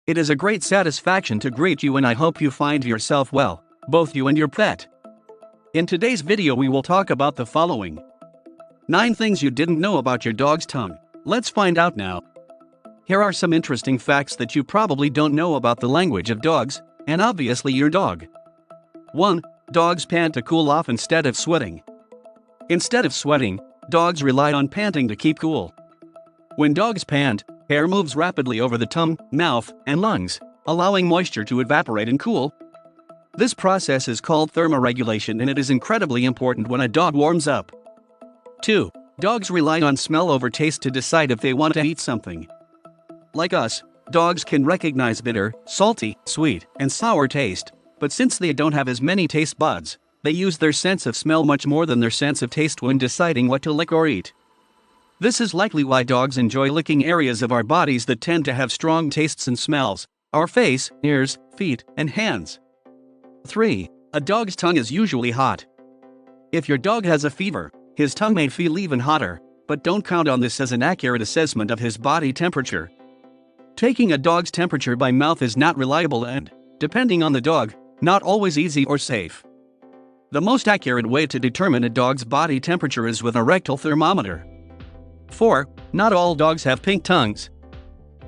It is a great satisfaction to greet you, and I hope you find yourself well, both you and your pet. In today's video we will talk about the following 9 things you didn't know about your dog's tongue. Let's find out now. Here are some interesting facts that you probably don't know about the language of dogs, and obviously your dog. 1. Dogs pant to cool off instead of sweating. Instead of sweating, dogs rely on panting to keep cool. When dogs pant, air moves rapidly over the tongue, mouth, and lungs, allowing moisture to evaporate and cool. This process is called thermoregulation, and it is incredibly important when a dog warms up. 2. Dogs rely on smell over taste to decide if they want to eat something. Like us, dogs can recognize bitter, salty, sweet, and sour taste, but since they don't have as many taste buds, they use their sense of smell much more than their sense of taste when deciding what to lick or eat. This is likely why dogs enjoy licking areas of our bodies that tend to have strong tastes and smells: our face, ears, feet, and hands. 3. A dog's tongue is usually hot. If your dog has a fever, his tongue may feel even hotter, but don't count on this as an accurate assessment of his body temperature. Taking a dog's temperature by mouth is not reliable and, depending on the dog, not always easy or safe. The most accurate way to determine a dog's body temperature is with a rectal thermometer. 4. Not all dogs have pink tongues.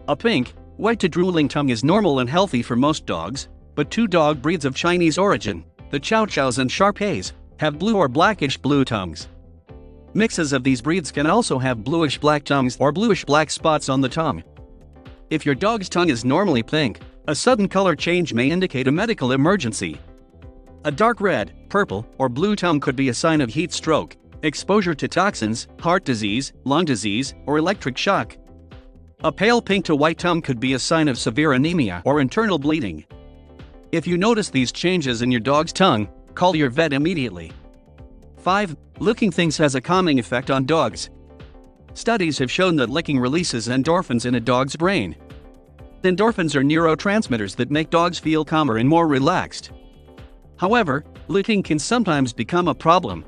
A pink, white to drooling tongue is normal and healthy for most dogs, but 2 dog breeds of Chinese origin, the Chow Chows and Shar Peis, have blue or blackish blue tongues. Mixes of these breeds can also have bluish black tongues or bluish black spots on the tongue. If your dog's tongue is normally pink, a sudden color change may indicate a medical emergency. A dark red, purple, or blue tongue could be a sign of heat stroke, exposure to toxins, heart disease, lung disease, or electric shock. A pale pink to white tongue could be a sign of severe anemia or internal bleeding. If you notice these changes in your dog's tongue, call your vet immediately. 5. Licking things has a calming effect on dogs. Studies have shown that licking releases endorphins in a dog's brain. Endorphins are neurotransmitters that make dogs feel calmer and more relaxed. However, licking can sometimes become a problem.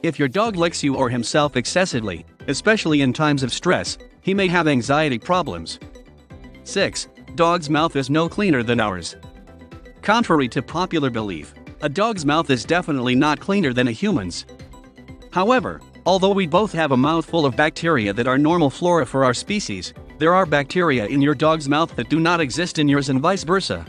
If your dog licks you or himself excessively, especially in times of stress, he may have anxiety problems. 6. Dog's mouth is no cleaner than ours. Contrary to popular belief, a dog's mouth is definitely not cleaner than a human's. However, although we both have a mouth full of bacteria that are normal flora for our species, there are bacteria in your dog's mouth that do not exist in yours and vice versa.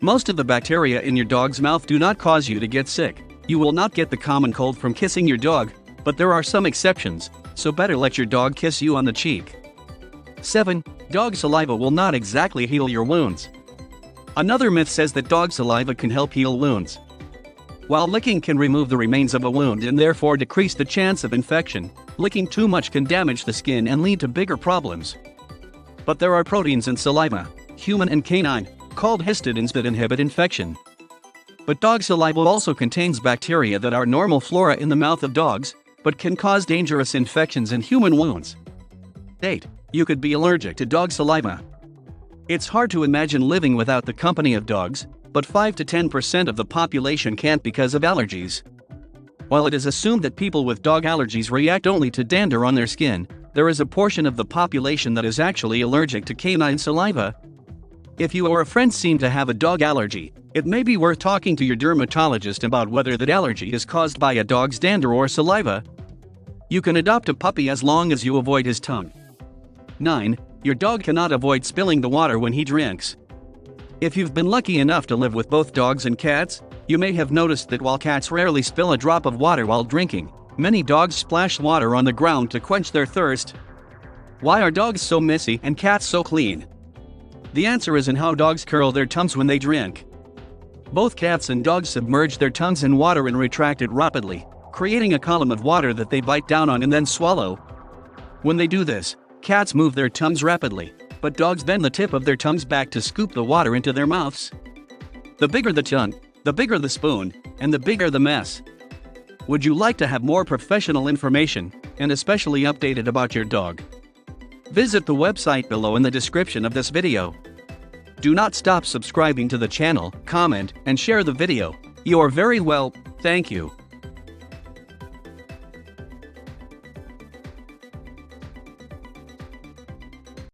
Most of the bacteria in your dog's mouth do not cause you to get sick. You will not get the common cold from kissing your dog, but there are some exceptions, so better let your dog kiss you on the cheek. 7. Dog saliva will not exactly heal your wounds. Another myth says that dog saliva can help heal wounds. While licking can remove the remains of a wound and therefore decrease the chance of infection, licking too much can damage the skin and lead to bigger problems. But there are proteins in saliva, human and canine, called histidines that inhibit infection. But dog saliva also contains bacteria that are normal flora in the mouth of dogs, but can cause dangerous infections in human wounds. 8. You could be allergic to dog saliva. It's hard to imagine living without the company of dogs, but 5 to 10% of the population can't because of allergies. While it is assumed that people with dog allergies react only to dander on their skin, there is a portion of the population that is actually allergic to canine saliva. If you or a friend seem to have a dog allergy, it may be worth talking to your dermatologist about whether that allergy is caused by a dog's dander or saliva. You can adopt a puppy as long as you avoid his tongue. 9. Your dog cannot avoid spilling the water when he drinks. If you've been lucky enough to live with both dogs and cats, you may have noticed that while cats rarely spill a drop of water while drinking, many dogs splash water on the ground to quench their thirst. Why are dogs so messy and cats so clean? The answer is in how dogs curl their tongues when they drink. Both cats and dogs submerge their tongues in water and retract it rapidly, creating a column of water that they bite down on and then swallow. When they do this, cats move their tongues rapidly, but dogs bend the tip of their tongues back to scoop the water into their mouths. The bigger the tongue, the bigger the spoon, and the bigger the mess. Would you like to have more professional information, and especially updated about your dog? Visit the website below in the description of this video. Do not stop subscribing to the channel, comment, and share the video. You are very well, thank you.